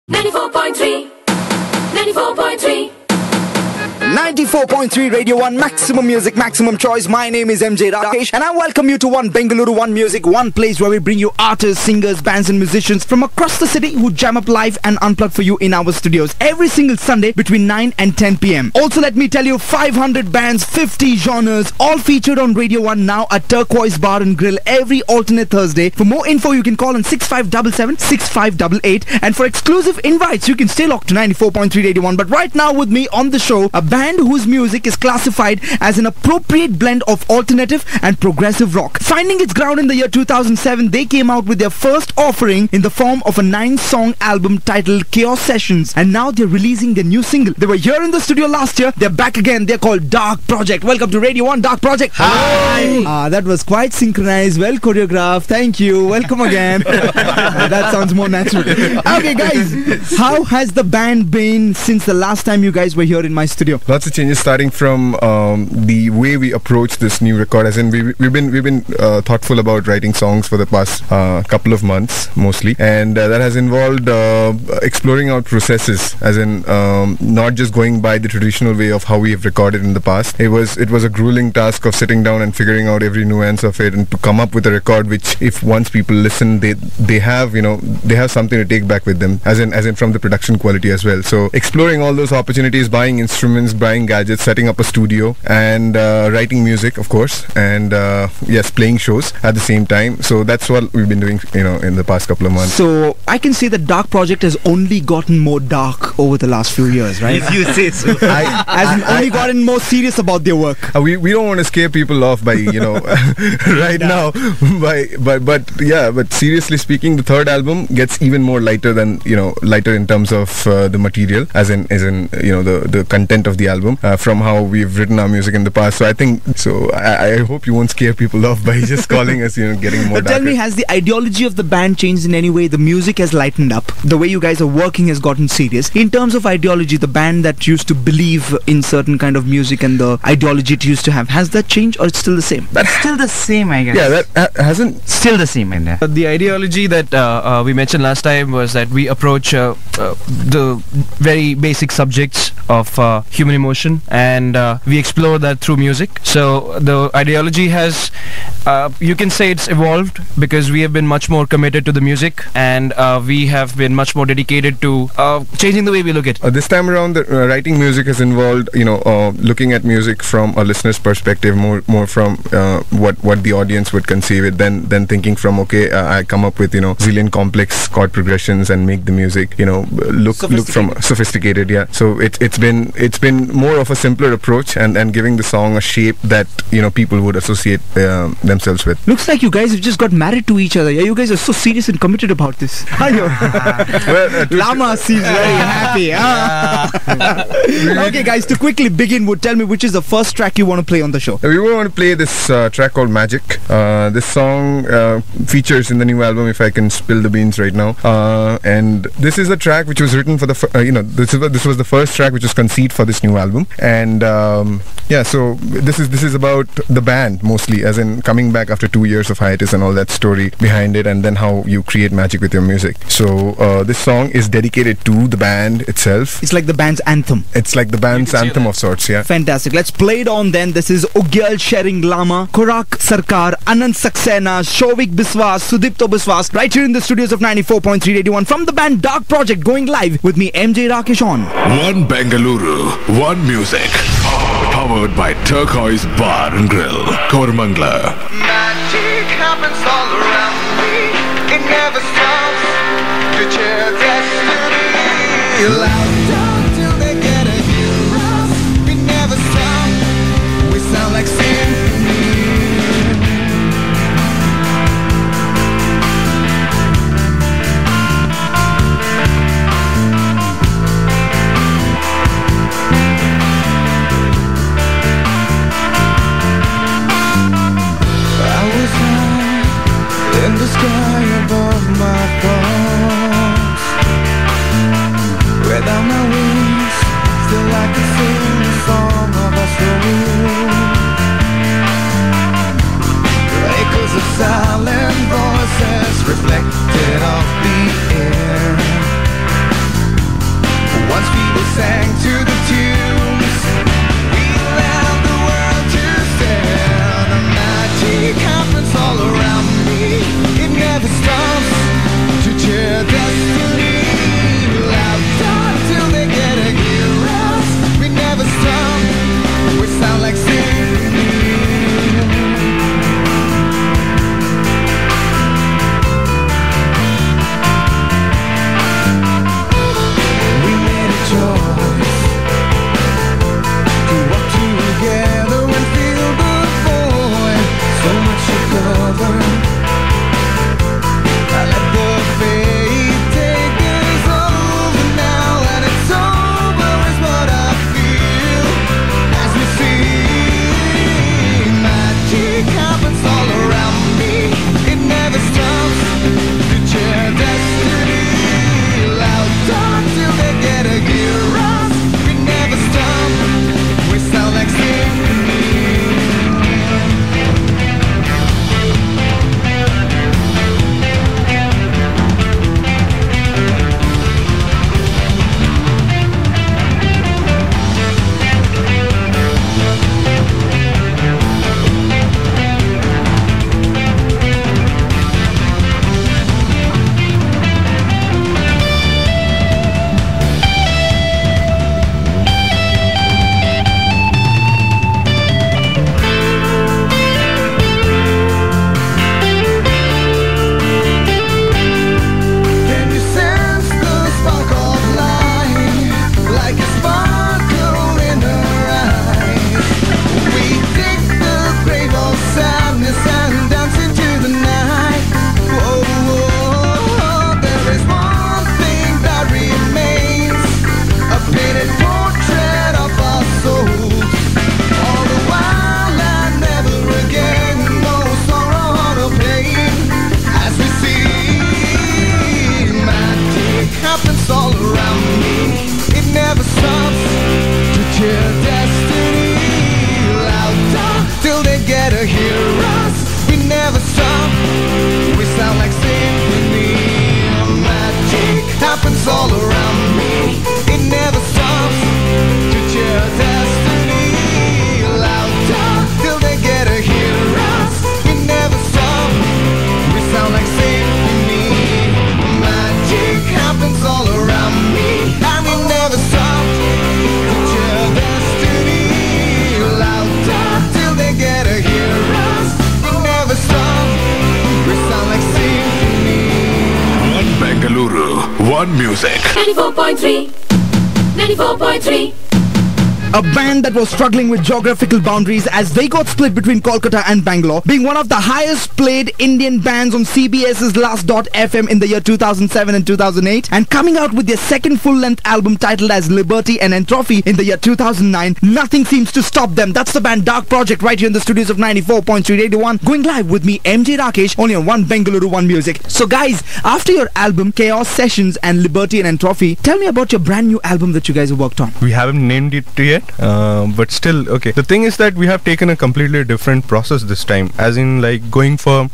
94.3 94.3 94.3 Radio 1 Maximum Music, Maximum Choice. My name is MJ Rakesh and I welcome you to One Bengaluru, One Music, one place where we bring you artists, singers, bands and musicians from across the city who jam up live and unplug for you in our studios every single Sunday between 9 and 10 p.m. Also, let me tell you, 500 bands, 50 genres, all featured on Radio 1 now at Turquoise Bar and Grill every alternate Thursday. For more info, you can call on 6577-6588, and for exclusive invites, you can stay locked to 94.3 Radio 1. But right now with me on the show, a band whose music is classified as an appropriate blend of alternative and progressive rock. Finding its ground in the year 2007, they came out with their first offering in the form of a 9-song album titled Chaos Sessions, and now they're releasing their new single. They were here in the studio last year. They're back again. They're called Dark Project. Welcome to Radio 1, Dark Project. Hi! That was quite synchronized, well choreographed. Thank you. Welcome again. That sounds more natural. Okay, guys, how has the band been since the last time you guys were here in my studio? Lots of changes, starting from the way we approach this new record. As in, we've been thoughtful about writing songs for the past couple of months, mostly, and that has involved exploring our processes. As in, not just going by the traditional way of how we have recorded in the past. It was a grueling task of sitting down and figuring out every nuance of it, and to come up with a record which, if once people listen, they have something to take back with them. As in from the production quality as well. So exploring all those opportunities, buying instruments, buying gadgets, setting up a studio, and writing music, of course, and yes, playing shows at the same time. So that's what we've been doing, in the past couple of months. So I can say that Dark Project has only gotten more dark over the last few years, right? If you say so. Only gotten more serious about their work. We don't want to scare people off by now, but seriously speaking, the third album gets even more lighter than lighter in terms of the material, as in the content of the album, from how we've written our music in the past. So I think I hope you won't scare people off by just calling us getting more But tell darker. me, has the ideology of the band changed in any way? The music has lightened up, the way you guys are working has gotten serious. In terms of ideology, the band that used to believe in certain kind of music and the ideology it used to have, has that changed or it's still the same? That's still the same, I guess. Yeah, that hasn't. Still the same, in there. The ideology that we mentioned last time was that we approach the very basic subjects of human emotion, and we explore that through music. So the ideology has, you can say it's evolved, because we have been much more committed to the music, and we have been much more dedicated to changing the way we look at it. This time around, the writing music has involved, looking at music from a listener's perspective, more from what the audience would conceive it, then thinking from, I come up with zillion complex chord progressions and make the music look from sophisticated. Yeah, so it's been more of a simpler approach, and giving the song a shape that people would associate themselves with. Looks like you guys have just got married to each other. Yeah, you guys are so serious and committed about this. Well, Lama seems very happy. Okay, guys, to quickly begin, would tell me which is the first track you want to play on the show. We want to play this track called Magic. This song features in the new album, if I can spill the beans right now. And this is a track which was written for the this was the first track which was conceived for this new album. And so this is about the band mostly, as in coming back after 2 years of hiatus and all that story behind it, and then how you create magic with your music. So this song is dedicated to the band itself. It's like the band's anthem. It's like the band's anthem of sorts, yeah. Fantastic. Let's play it on then. This is Ugyal Sharing Lama, Korak Sarkar, Anand Saxena, Shovik Biswas, Sudipto Biswas, right here in the studios of 94.3 Radio 1 from the band Dark Project, going live with me, MJ Rakesh on One Bengaluru, One Music. Powered by Turquoise Bar and Grill, Koramangala. Magic happens all around me. It never stops. Future destiny. Loud down till they get a hear us. We never stop. We sound like symphony. In the sky above my thoughts, without my wings, still I can sing the song of our soul. Echoes of silent voices reflected off the air. happens all around me. It never stops to cheer destiny. Louder till they get to hear us. We never stop. We sound like symphony. Magic happens all around me. It never stops to cheer destiny. Louder till they get to hear us. We never stop. We sound like symphony. Magic happens all around me, and it never stops to cheer destiny. Louder till they get to hear us. We never stop. We sound like symphony. One Bengaluru, one music. 94.3. 94.3. A band that was struggling with geographical boundaries as they got split between Kolkata and Bangalore, being one of the highest played Indian bands on CBS's Last.fm in the year 2007 and 2008, and coming out with their second full-length album titled as Liberty and Entropy in the year 2009. Nothing seems to stop them. That's the band Dark Project right here in the studios of 94.3 Radio 1, going live with me, MJ Rakesh, only on One Bengaluru, One Music. So guys, after your album Chaos Sessions and Liberty and Entropy, tell me about your brand new album that you guys have worked on. We haven't named it yet, but still, okay. The thing is that we have taken a completely different process this time, as in like going for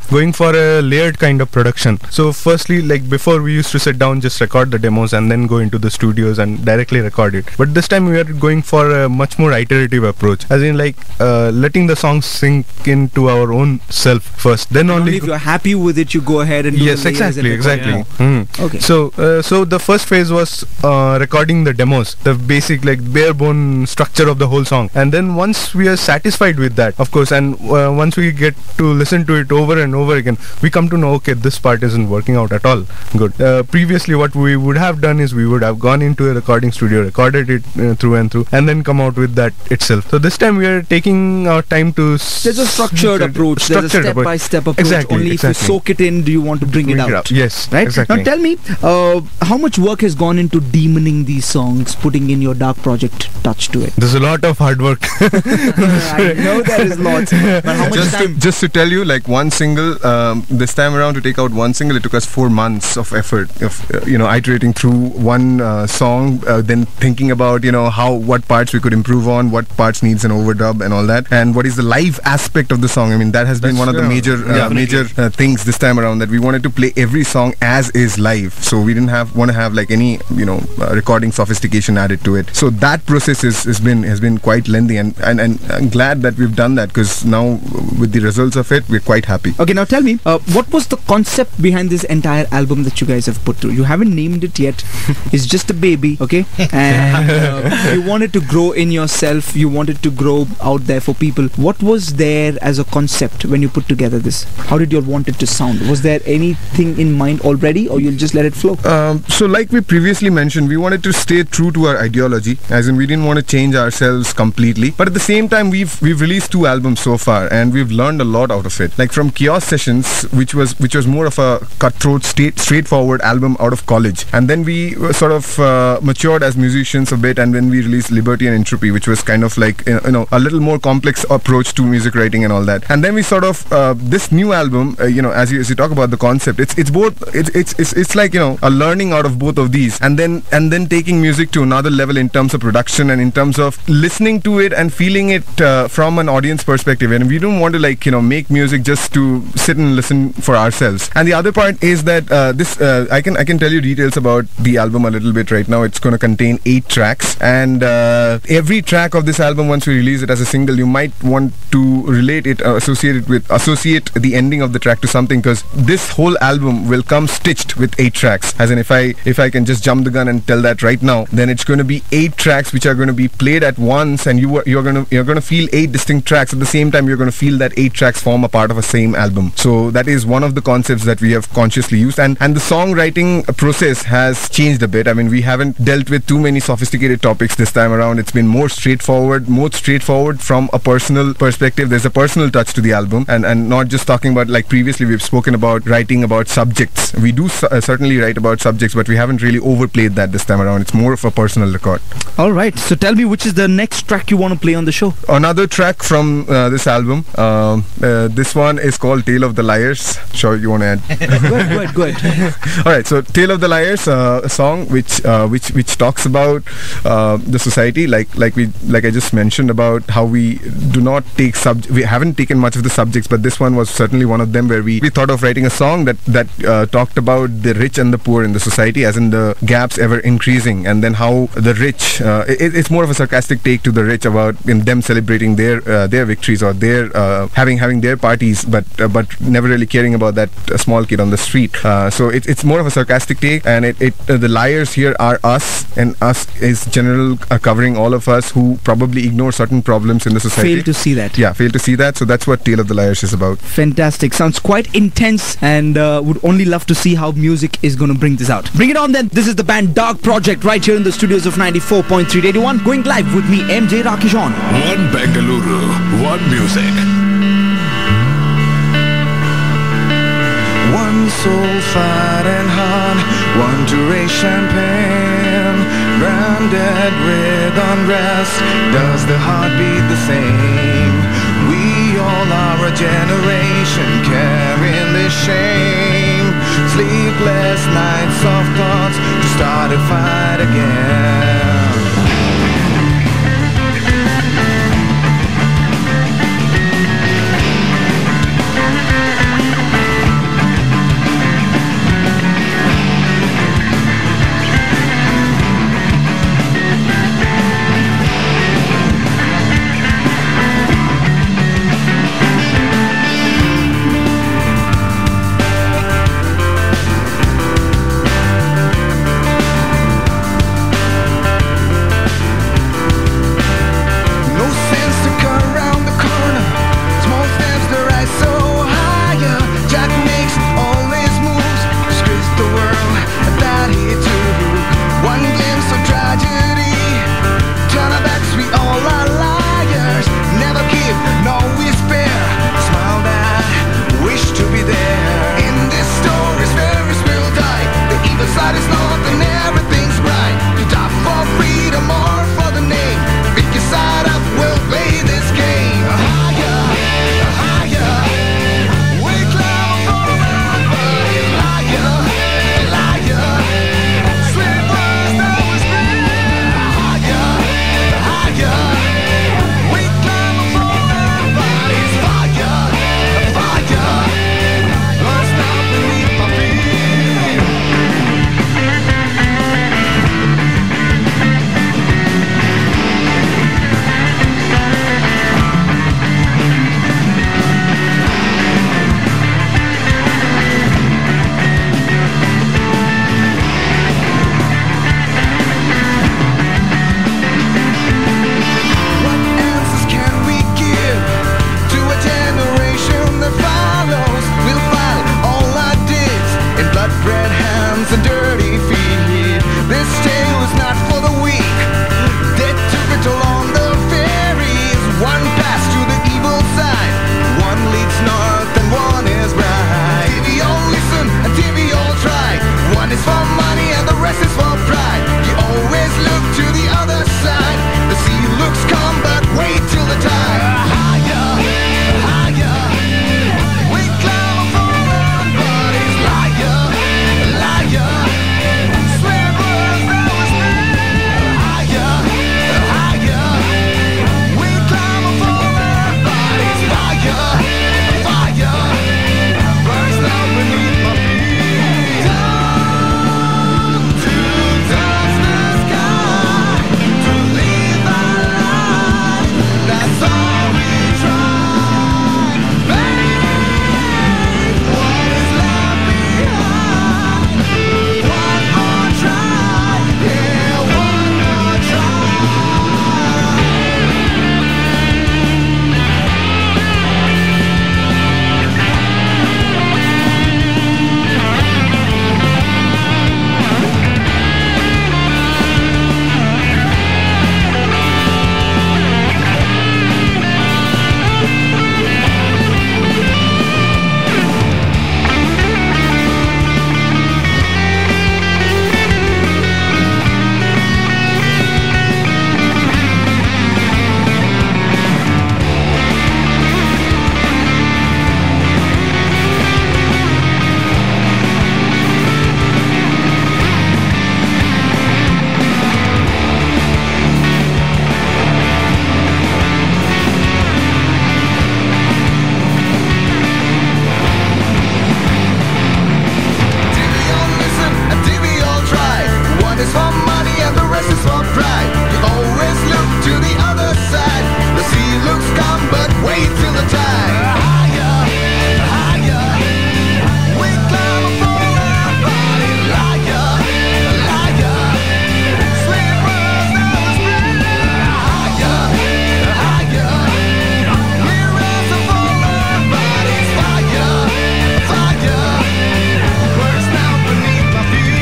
a layered kind of production. So firstly, like before, we used to sit down, just record the demos and then go into the studios and directly record it. But this time we are going for a much more iterative approach, as in like letting the songs sink into our own self first, then only if you're happy with it, you go ahead and do yes, the layers and exactly. record. Okay. So the first phase was recording the demos, the basic like bare bone structure of the whole song, and then once we are satisfied with that, of course, and once we get to listen to it over and over again, we come to know, okay, this part isn't working out at all good. Previously what we would have done is we would have gone into a recording studio, recorded it through and through, and then come out with that itself. So this time we are taking our time to there's a structured approach, there's a step-by-step approach. Exactly, only if you soak it in, do you want to bring it out. Yes, right? exactly. Now tell me, how much work has gone into demoning these songs, putting in your Dark Project touch to it? There's a lot of hard work. I know there is lots, but how much time? Just to tell you, like one single, this time around to take out one single, it took us 4 months of effort of iterating through one song, then thinking about what parts we could improve on, what parts needs an overdub and all that, and what is the live aspect of the song. I mean, that has been one of the major things this time around, that we wanted to play every song as is live, so we didn't want to have like any recording sophistication added to it. So that process has been quite lengthy, and I'm glad that we've done that, because now with the results of it, we're quite happy. Okay, now tell me, what was the concept behind this entire album that you guys have put through? You haven't named it yet. It's just a baby, okay? And you wanted to grow in yourself, you wanted to grow out there for people. What was there as a concept when you put together this? How did you want it to sound? Was there anything in mind already, or you'll just let it flow? So like we previously mentioned, we wanted to stay true to our ideology, as in we didn't want to change ourselves completely, but at the same time we've released 2 albums so far, and we've learned a lot out of it. Like from Chaos Sessions, which was more of a cutthroat, straightforward album out of college, and then we sort of matured as musicians a bit, and then we released Liberty and Entropy, which was kind of like a little more complex approach to music writing and all that. And then we sort of this new album, as you talk about the concept, it's both, it's like a learning out of both of these, and then taking music to another level in terms of production and in terms of listening to it and feeling it from an audience perspective. And we don't want to make music just to sit and listen for ourselves. And the other part is that this I can tell you details about the album a little bit right now. It's going to contain 8 tracks, and every track of this album, once we release it as a single, you might want to relate it, associate the ending of the track to something, because this whole album will come stitched with 8 tracks. As in, if I can just jump the gun and tell that right now, then it's going to be 8 tracks which are going to be played at once, and you're going to feel 8 distinct tracks. At the same time, you're going to feel that 8 tracks form a part of a same album. So that is one of the concepts that we have consciously used, and the songwriting process has changed a bit. I mean, we haven't dealt with too many sophisticated topics this time around. It's been more straightforward from a personal perspective. There's a personal touch to the album, and not just talking about, like previously we've spoken about writing about subjects. We do certainly write about subjects, but we haven't really overplayed that this time around. It's more of a personal record. All right, so tell me me which is the next track you want to play on the show. Another track from this album. This one is called "Tale of the Liars." Sure, you want to add? Go ahead. All right. So, "Tale of the Liars," a song which talks about the society, like I just mentioned about how we do not take we haven't taken much of the subjects, but this one was certainly one of them where we thought of writing a song that talked about the rich and the poor in the society, as in the gaps ever increasing, and then how the rich, it's more of a sarcastic take to the rich about in them celebrating their victories or their having their parties, but never really caring about that small kid on the street. So it's more of a sarcastic take, and the liars here are us, and us is general covering all of us who probably ignore certain problems in the society. Fail to see that. Yeah, fail to see that. So that's what "Tale of the Liars" is about. Fantastic. Sounds quite intense, and would only love to see how music is going to bring this out. Bring it on then. This is the band Dark Project right here in the studios of 94.3 81, going live with me, MJ Rakesh on. One Bengaluru, one music. One soul fighting hard, one duration pain, branded with unrest. Does the heart beat the same? We all are a generation carrying this shame. Sleepless nights of thoughts to start a fight again. rest is for pride. You always look to the other side. The sea looks calm, but wait till the tide. Higher, higher. We climb up for our body. Liar, liar. Sweet words never spread. Higher, higher. We rise up for our bodies. Fire, fire. Burns down beneath my feet.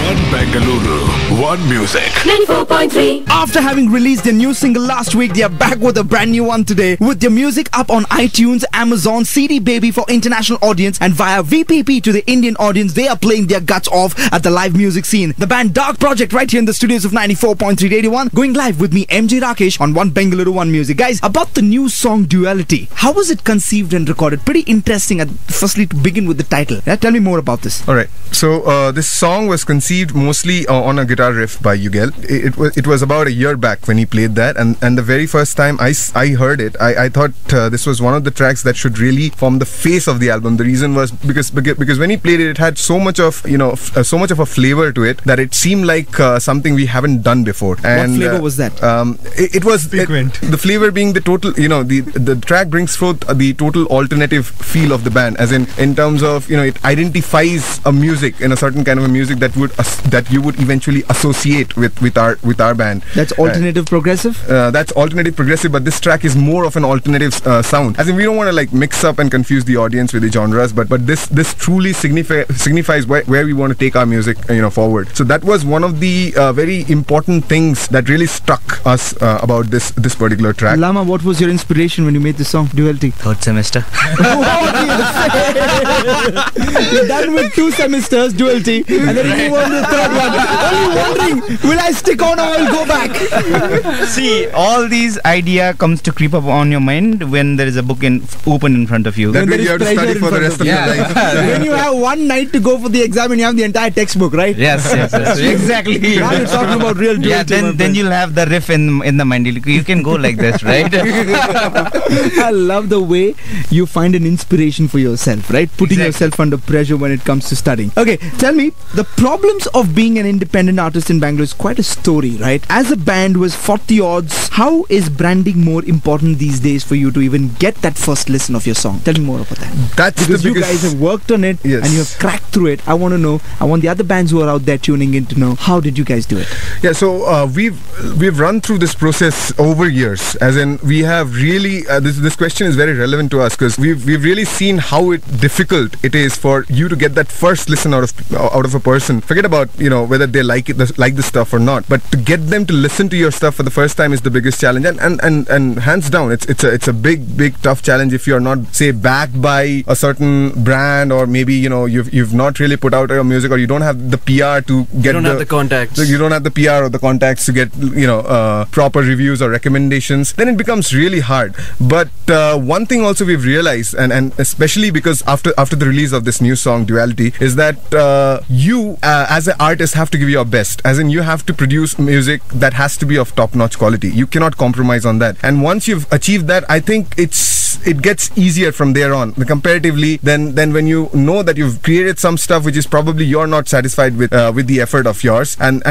One Bengaluru, one music. 94.3. After having released their new single last week, they are back with a brand new one today, with their music up on iTunes, Amazon, CD Baby for international audience, and via VPP to the Indian audience. They are playing their guts off at the live music scene. The band Dark Project right here in the studios of 94.3 81, going live with me, MJ Rakesh, on One Bengaluru, One Music. Guys, about the new song Duality, how was it conceived and recorded? Pretty interesting, firstly to begin with the title. Yeah, tell me more about this. Alright, so this song was conceived mostly on a guitar riff by Yugel. It was about a year back when he played that, and the very first time I heard it, I thought this was one of the tracks that should really form the face of the album. The reason was because when he played it had so much of so much of a flavor to it that it seemed like something we haven't done before. And what flavor was that? It was the flavor being the total, the track brings forth the total alternative feel of the band, as in terms of, it identifies a music in a certain kind of a music that you would eventually associate with our band. That's alternative progressive? That's alternative progressive, but this track is more of an alternative sound. As in, we don't want to like mix up and confuse the audience with the genres, but this truly signifies where we want to take our music forward. So that was one of the very important things that really struck us about this particular track. Lama, what was your inspiration when you made this song, Duality? Third semester. You're done with 2 semesters, Duality, and then you move on to the third one. Only wondering, will I stick on or I'll go back? See, all these idea comes to creep up on your mind when there is a book open in front of you. That When way there you is have to study pressure for in the rest of your life. When you have one night to go for the exam and you have the entire textbook, right? Yes, exactly. Now you're talking about real Duality. Yeah, then you'll have the riff in the mind. You can go like this, right? I love the way you find an inspiration for yourself, right? Putting Exactly. yourself under pressure when it comes to studying. Okay, tell me, the problems of being an independent artist in Bangalore is quite a story, right? As a band with 40 odds, how is branding more important these days for you to even get that first listen of your song? Tell me more about that. That's Because the you biggest. guys have worked on it Yes. and you have cracked through it. I want to know, I want the other bands who are out there tuning in to know, how did you guys do it? Yeah, so we've run through this process over years. As in, we have really this question is very relevant to us because we've really seen how difficult it is for you to get that first listen out of a person. Forget about whether they like the stuff or not, but to get them to listen to your stuff for the first time is the biggest challenge. And hands down, it's a big tough challenge if you're not, say, backed by a certain brand, or maybe you've not really put out your music, or you don't have the PR to get don't have the contacts. So you don't have the PR or the contacts to get proper reviews or recommendations. Then it becomes really hard. But one thing also we've realized, and especially because after the release of this new song Duality, is that you as an artist have to give your best. As in, you have to produce music that has to be of top-notch quality. You cannot compromise on that. And once you've achieved that, I think it gets easier from there on, comparatively, than when you know that you've created some stuff which is probably you're not satisfied with the effort of yours, and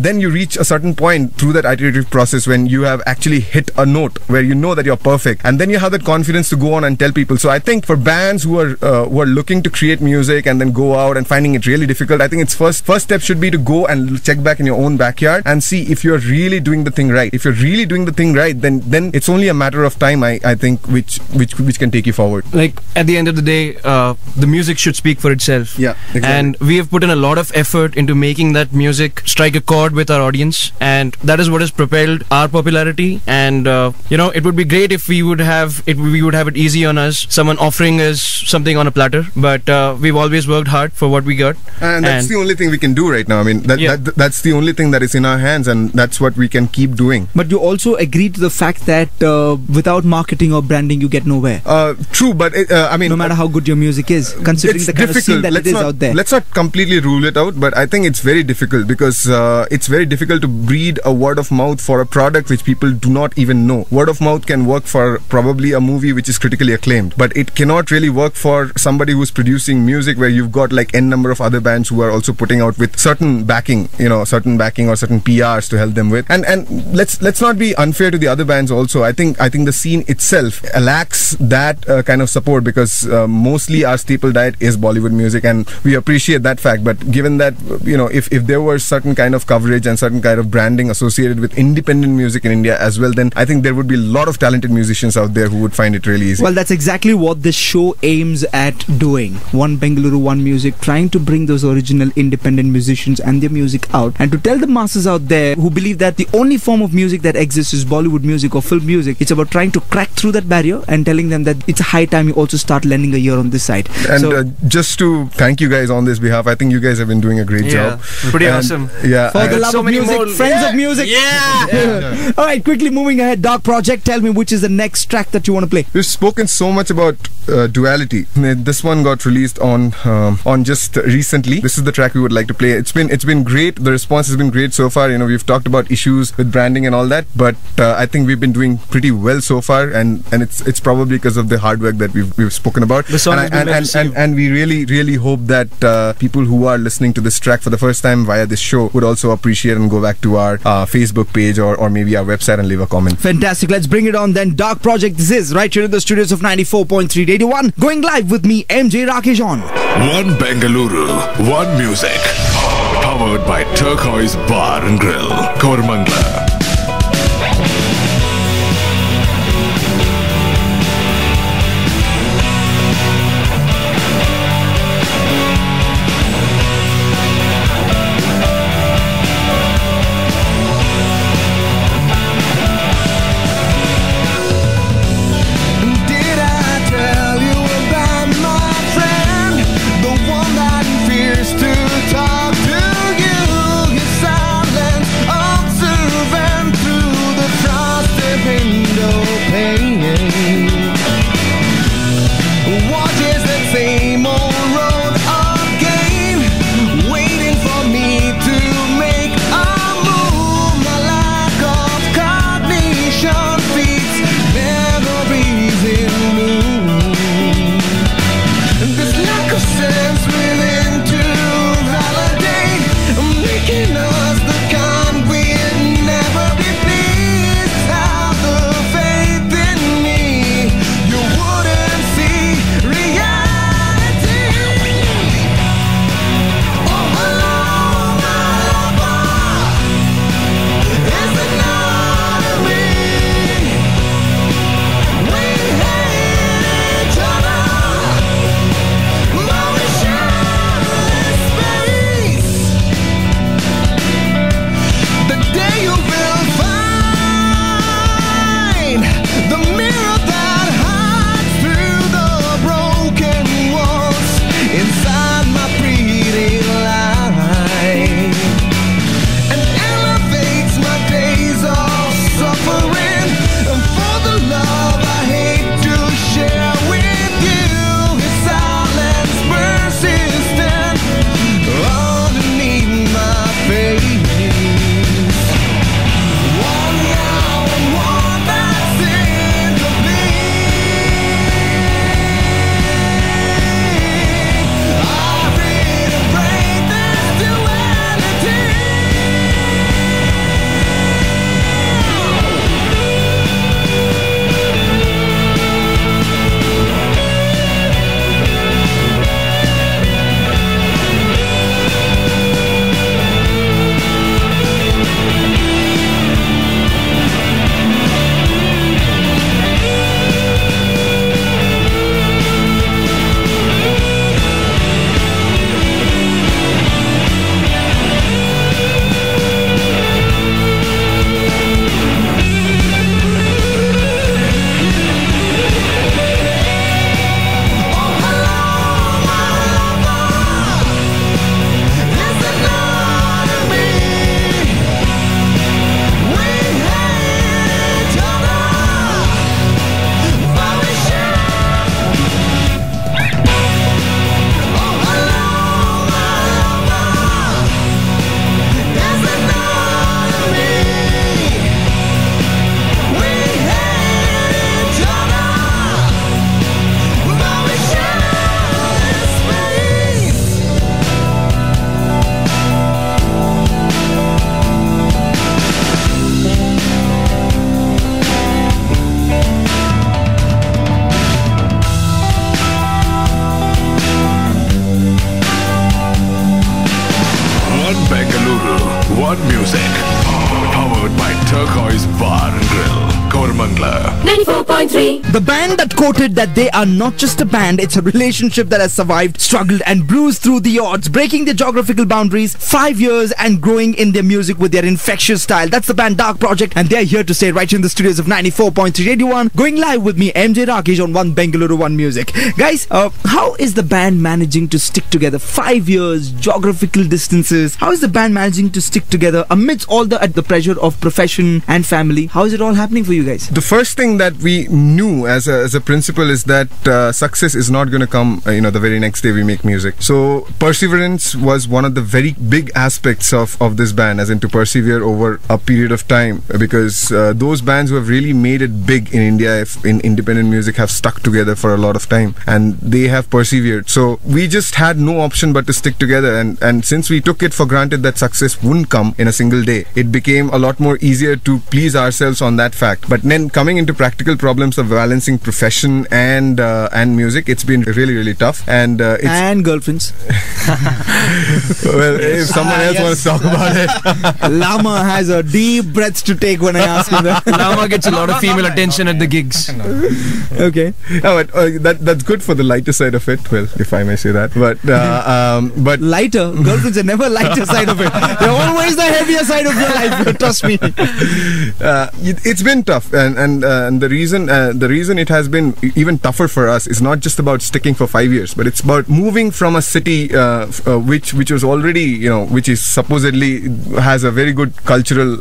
then you reach a certain point through that iterative process when you have actually hit a note where you know that you're perfect, and then you have that confidence to go on and tell people. So I think for bands who are looking to create music and then go out and finding it really difficult, I think its first step should be to go and check back in your own backyard and see if you're really doing the thing right. If you're really doing the thing right, then it's only a matter of time, I think, which can take you forward. Like, at the end of the day, the music should speak for itself. Yeah, exactly. And we have put in a lot of effort into making that music strike a chord with our audience, and that is what has propelled our popularity. And it would be great if we would have it easy on us, someone offering us something on a platter, but we've always worked hard for what we got, and that's the only thing we can do right now. I mean, that's the only thing that is in our hands, and that's what we can keep doing. But you also agree to the fact that without marketing or branding, you get nowhere. True, but I mean, No matter how good your music is, considering it's the kind of scene difficult. that it is out there. Let's not completely rule it out, but I think it's very difficult because it's very difficult to breed a word of mouth for a product which people do not even know. Word of mouth can work for probably a movie which is critically acclaimed, but it cannot really work for somebody who's producing music where you've got like n number of other bands who are also putting out with certain backing, certain backing or certain PRs to help them with. And let's not be unfair to the other bands also. I think the scene itself lacks that kind of support because mostly our staple diet is Bollywood music, and we appreciate that fact. But given that, if there were certain kind of coverage and certain kind of branding associated with independent music in India as well, then I think there would be a lot of talented musicians out there who would find it really easy. Well, that's exactly what this show aims at doing. One Bengaluru, One Music, trying to bring those original independent musicians and their music out, and to tell the masses out there who believe that the only form of music that exists is Bollywood music or film music. It's about trying to crack through that barrier and telling them that it's a high time you also start lending a ear on this side. And So, just to thank you guys on this behalf, I think you guys have been doing a great job. Pretty And, awesome. Yeah. for the love so of many music, more- friends of music. All right, quickly moving ahead. Dark Project, tell me which is the next track that you want to play. We've spoken so much about duality. This one got released on just recently. This is the track we would like to play. It's been great. The response has been great so far. We've talked about issues with branding and all that, but I think we've been doing pretty well so far, and it's probably because of the hard work that we've spoken about. The song has been well received. And we really hope that people who are listening to this track for the first time via this show would also appreciate and go back to our Facebook page or maybe our website and leave a comment. Fantastic. Let's bring it on then. Dark Project, this is right here in the studios of 94.3 Radio 1. Going live with me, MJ Rakesh on. One Bengaluru, one music. Powered by Turquoise Bar and Grill, Koramangala. Did I tell you about my friend, the one that fears to talk to you? His silence observes One Music. Powered by Turquoise Bar and Grill, Koramangala. 94.3. The band that quoted that they are not just a band, it's a relationship that has survived, struggled and bruised through the odds, breaking their geographical boundaries, 5 years and growing in their music with their infectious style. That's the band Dark Project, and they're here to stay right here in the studios of 94.3 Radio 1, going live with me, MJ Rakesh, on One Bengaluru, One Music. Guys, how is the band managing to stick together? 5 years, geographical distances. How is the band managing to stick together amidst all the pressure of profession and family? How is it all happening for you guys? The first thing that we knew as a principle is that success is not going to come the very next day we make music. So perseverance was one of the very big aspects of this band, as in to persevere over a period of time, because those bands who have really made it big in India in independent music have stuck together for a lot of time, and they have persevered. So we just had no option but to stick together, and since we took it for granted that success wouldn't come in a single day, it became a lot more easier to please ourselves on that fact. But then coming into practical problems of balancing profession and music, it's been really tough, and and girlfriends. Well, if someone else wants to talk about it. Lama has a deep breath to take when I ask him that. Lama gets a lot of female attention at the gigs. Okay. No, but that's good for the lighter side of it, well, if I may say that. But Lighter? Girlfriends are never lighter side of it. They're always the heavier side of your life. Trust me. It's been tough, and the reason it has been even tougher for us is not just about sticking for 5 years, but it's about moving from a city which was already, which is supposedly has a very good cultural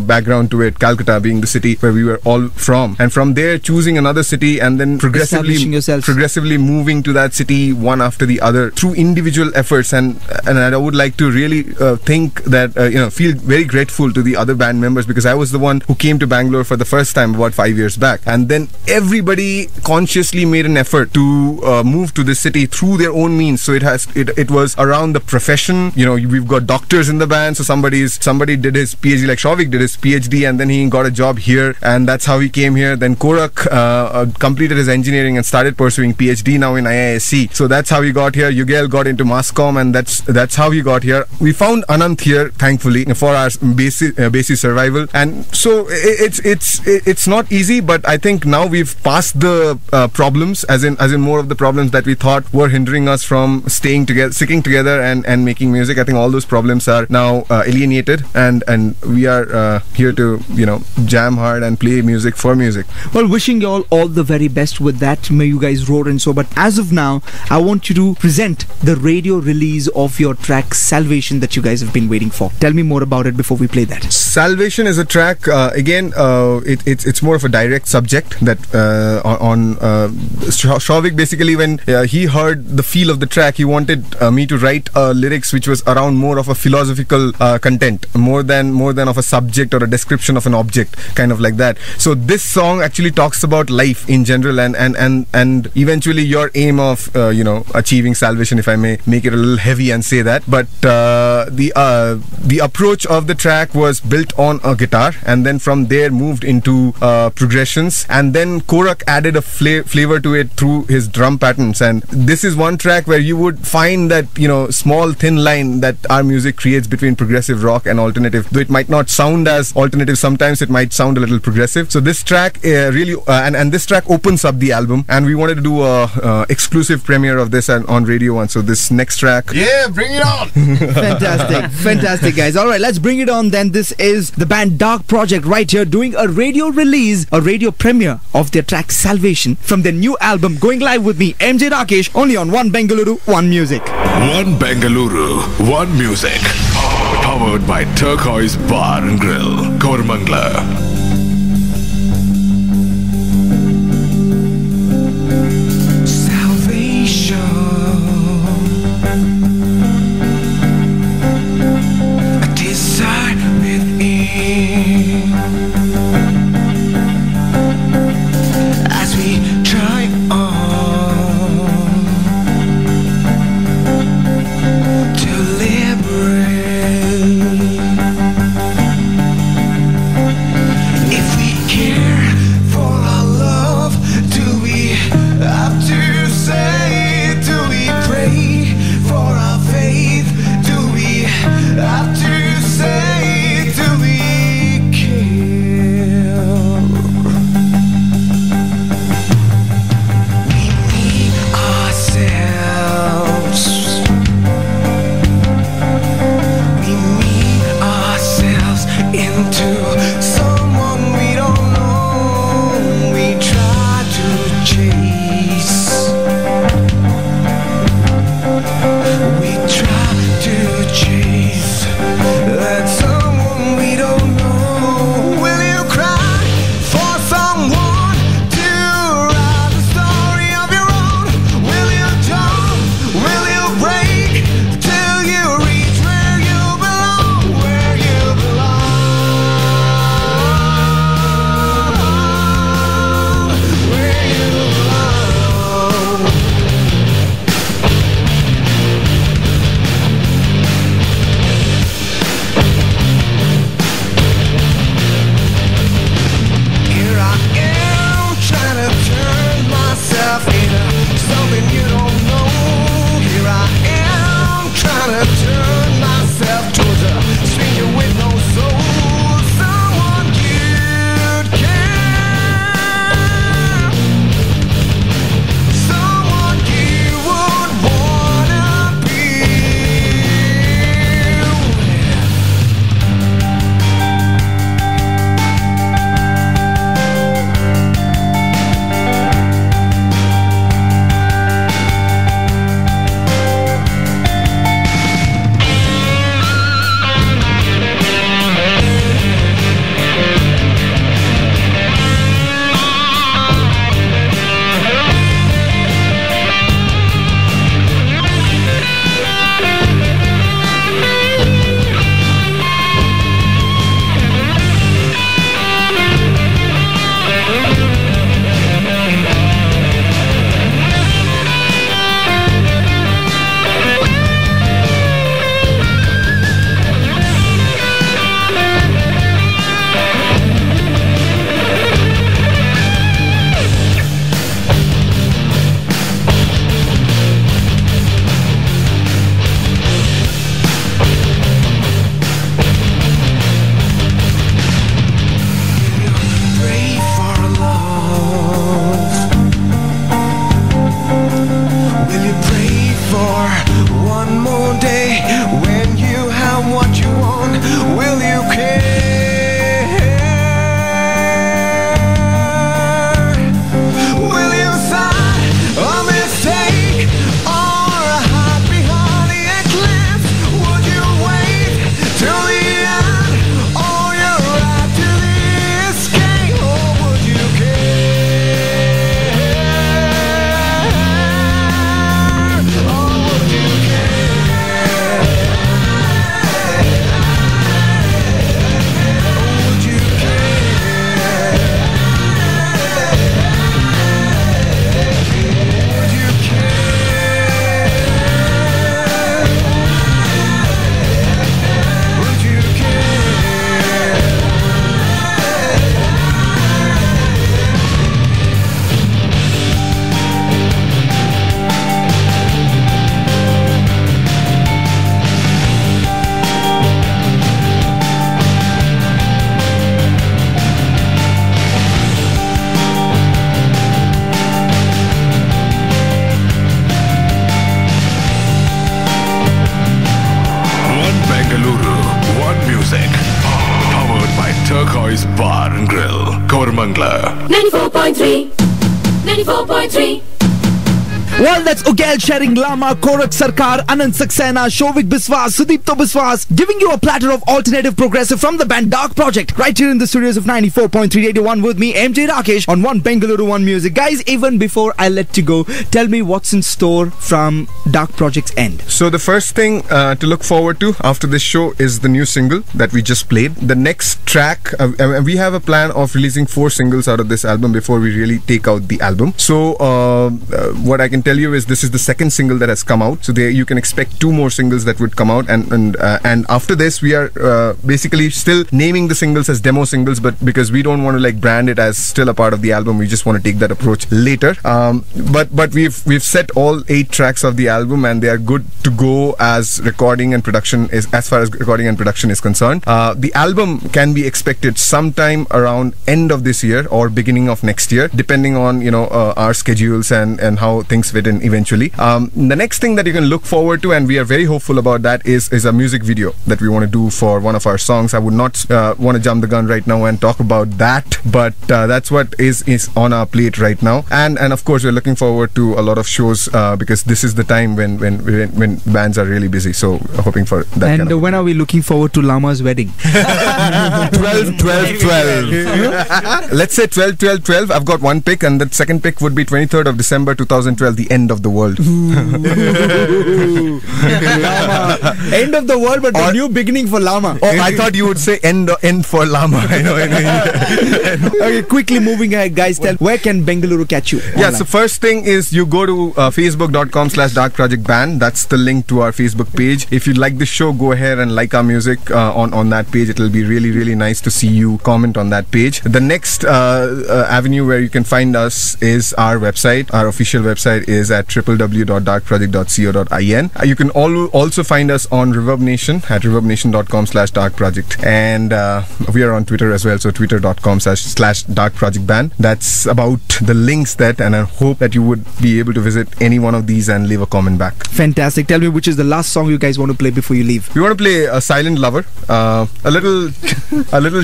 background to it, Calcutta being the city where we were all from, and from there choosing another city and then progressively moving to that city one after the other through individual efforts, and I would like to really think that feel very grateful to the other band members, because I was the one who came to Bangalore for the first time about 5 years back, and then everybody consciously made an effort to move to this city through their own means. So it was around the profession. We've got doctors in the band, so somebody did his PhD, like Shavik did his PhD, and then he got a job here, and that's how he came here. Then Korak completed his engineering and started pursuing PhD now in IISc. So that's how he got here. Yugel got into Masscom, and that's how he got here. We found Anant here, thankfully, for our basic survival, and so it's not easy, but I think now we've passed the problems, as in more of the problems that we thought were hindering us from sticking together and making music. I think all those problems are now alienated, and we are here to jam hard and play music for music. Well, wishing you all the very best with that. May you guys roar and so. But as of now, I want you to present the radio release of your track Salvation that you guys have been waiting for. Tell me more about it before we play that. Salvation is a track, again, it's more of a direct subject that on Shavik, basically, when he heard the feel of the track, he wanted me to write lyrics which was around more of a philosophical content, more than of a subject or a description of an object, kind of like that. So this song actually talks about life in general, and eventually your aim of achieving salvation, if I may make it a little heavy and say that. But the approach of the track was built on a guitar, and then from there moved into progressions, and then Korak added a flavor to it through his drum patterns. And this is one track where you would find that small thin line that our music creates between progressive rock and alternative. Though it might not sound as alternative, sometimes it might sound a little progressive. So this track really and this track opens up the album, and we wanted to do a exclusive premiere of this on Radio 1. So this next track, Yeah, bring it on! Fantastic guys. Alright, let's bring it on then. This is the band Dark Project right here doing a radio release, a radio premiere of their track Salvation from their new album, going live with me, MJ Rakesh, only on One Bengaluru, One Music. One Bengaluru, One Music. Powered by Turquoise Bar and Grill, Koramangala. pray for one more day when you have what you want? Will you care? Will you sigh a mistake or a heart behind the eclipse? Would you wait till the end or you're right to the escape? Or would you care? Or would you care? Would you care? Would you care? Would you care? One Bengaluru, one music. Powered by Turquoise Bar and Grill, Koramangala. 94.3. 94.3. Well, that's Ugal sharing Lama, Korak Sarkar, Anand Saxena, Shovik Biswas, Sudipto Biswas, giving you a platter of alternative progressive from the band Dark Project, right here in the studios of 94.381 with me, MJ Rakesh, on One Bengaluru, One Music. Guys, even before I let you go, tell me what's in store from Dark Project's end. So the first thing to look forward to after this show is the new single that we just played. The next track, we have a plan of releasing 4 singles out of this album before we really take out the album. So what I can tell you is this is the second single that has come out. So there you can expect 2 more singles that would come out, and after this we are basically still naming the singles as demo singles, but because we don't want to like brand it as still a part of the album, we just want to take that approach later. But we've set all 8 tracks of the album, and they are good to go as recording and production is as far as recording and production is concerned. The album can be expected sometime around end of this year or beginning of next year, depending on our schedules and how things fit in eventually. The next thing that you can look forward to, and we are very hopeful about that, is a music video that we want to do for one of our songs. I would not want to jump the gun right now and talk about that, but that's what is on our plate right now. And of course we're looking forward to a lot of shows because this is the time when bands are really busy. So hoping for that. And kind of when are we looking forward to Lama's wedding? 12 let's say 12 I've got one pick, and the second pick would be 23rd of December 2012, the end of the world. End of the world, but a new beginning for Lama. Oh, I thought you would say end for Lama. Okay, quickly moving ahead, guys. Tell where can Bengaluru catch you? Yeah, so first thing is you go to facebook.com/darkprojectband. That's the link to our Facebook page. If you like the show, go ahead and like our music on that page. It'll be really, really nice to see you comment on that page. The next avenue where you can find us is our website. Our official website is at www.darkproject.co.in. You can also find us on Reverb Nation at reverbnation.com/darkproject, and we are on Twitter as well, so twitter.com/darkprojectband. That's about the links that, and I hope that you would be able to visit any one of these and leave a comment back. Fantastic. Tell me which is the last song you guys want to play before you leave. We want to play a Silent Lover. A little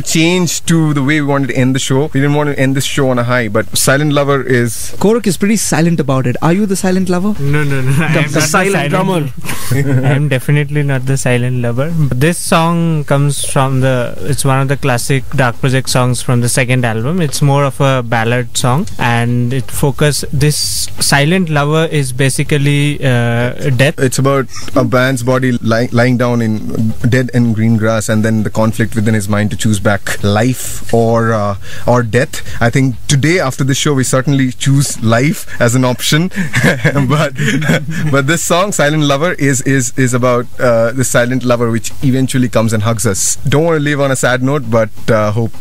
change to the way we wanted to end the show. We didn't want to end this show on a high, but Silent Lover is... Korak is pretty silent about it. Are you the silent lover? No. I'm not the silent drummer. I'm definitely not the silent lover. But this song comes from it's one of the classic Dark Project songs from the second album. It's more of a ballad song, and this Silent Lover is basically death. It's about a man's body lying down in dead and green grass, and then the conflict within his mind to choose back life or death. I think today after this show we certainly choose life as an option. but this song Silent Lover is about the silent lover which eventually comes and hugs us. Don't want to leave on a sad note, but hope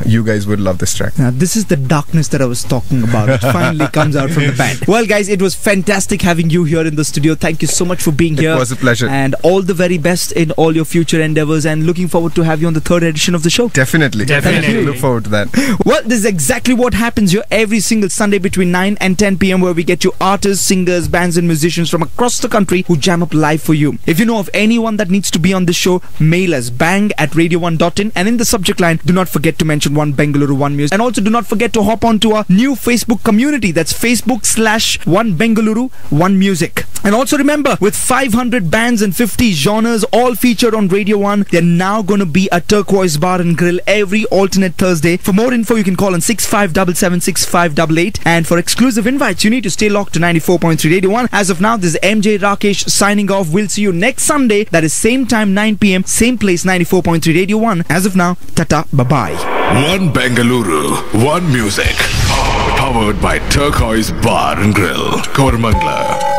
you guys would love this track. Now, this is the darkness that I was talking about. It finally comes out from the band. Well, guys, it was fantastic having you here in the studio. Thank you so much for being here. It was a pleasure. And all the very best in all your future endeavors, and looking forward to have you on the 3rd edition of the show. Definitely. Look forward to that. Well, this is exactly what happens here every single Sunday between 9 and 10 p.m. where we get you our artists, singers, bands and musicians from across the country who jam up live for you. If you know of anyone that needs to be on this show, mail us bang@radio1.in, and in the subject line, do not forget to mention One Bengaluru, One Music. And also do not forget to hop on to our new Facebook community. That's Facebook/One Bengaluru, One Music. And also remember, with 500 bands and 50 genres all featured on Radio 1, they're now going to be a Turquoise Bar and Grill every alternate Thursday. For more info, you can call on 65776588. And for exclusive invites, you need to stay locked to 94.3 Radio 1. As of now, this is MJ Rakesh signing off. We'll see you next Sunday. That is same time, 9 p.m, same place, 94.3 Radio 1. As of now, tata, bye-bye. One Bengaluru, One Music. Powered by Turquoise Bar and Grill, Koramangala.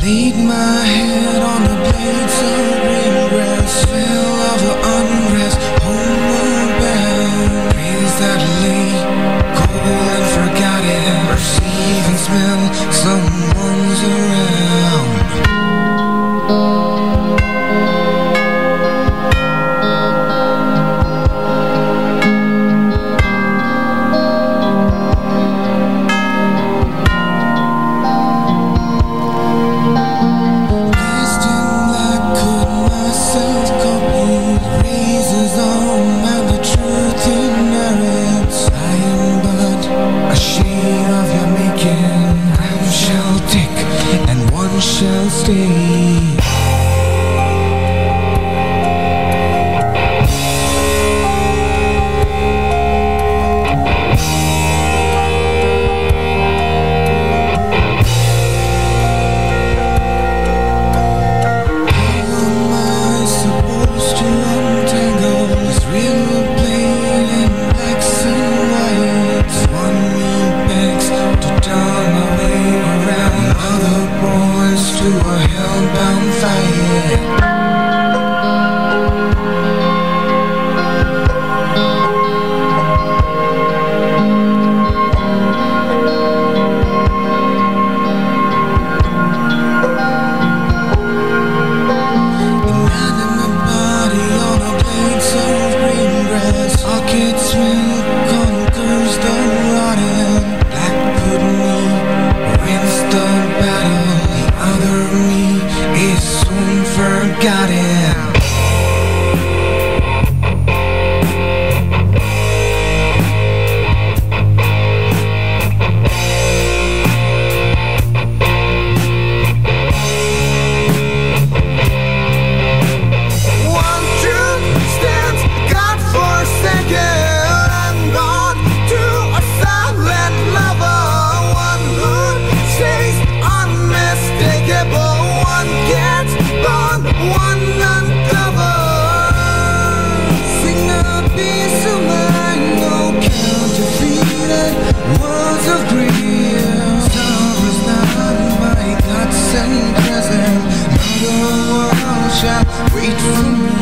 Laid my head on the blades of green grass, fell of unrest, homeward bound. Breeze that lay cold and forgotten, perceive and smell someone's around. Shall stay. To a hellbound fight. Inanimate body on a blade of green grass. Orchids milk conquers the rotten. Black pudding wins the battle. Other me is soon forgotten. One truth stands God-forsaken and gone to a silent lover. One who stays unmistakable. One gets born, one uncovered. Sing a piece of mine, no counterfeited words of grief. Sorrow's not my thoughts and present. Another world shall wait for me.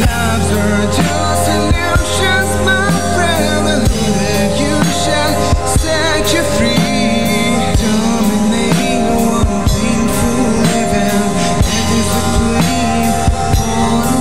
Lives are just illusions, my friend. The living you shall set you free. Dominate one painful living. That is the plea for the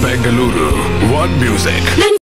Bengaluru, One Music.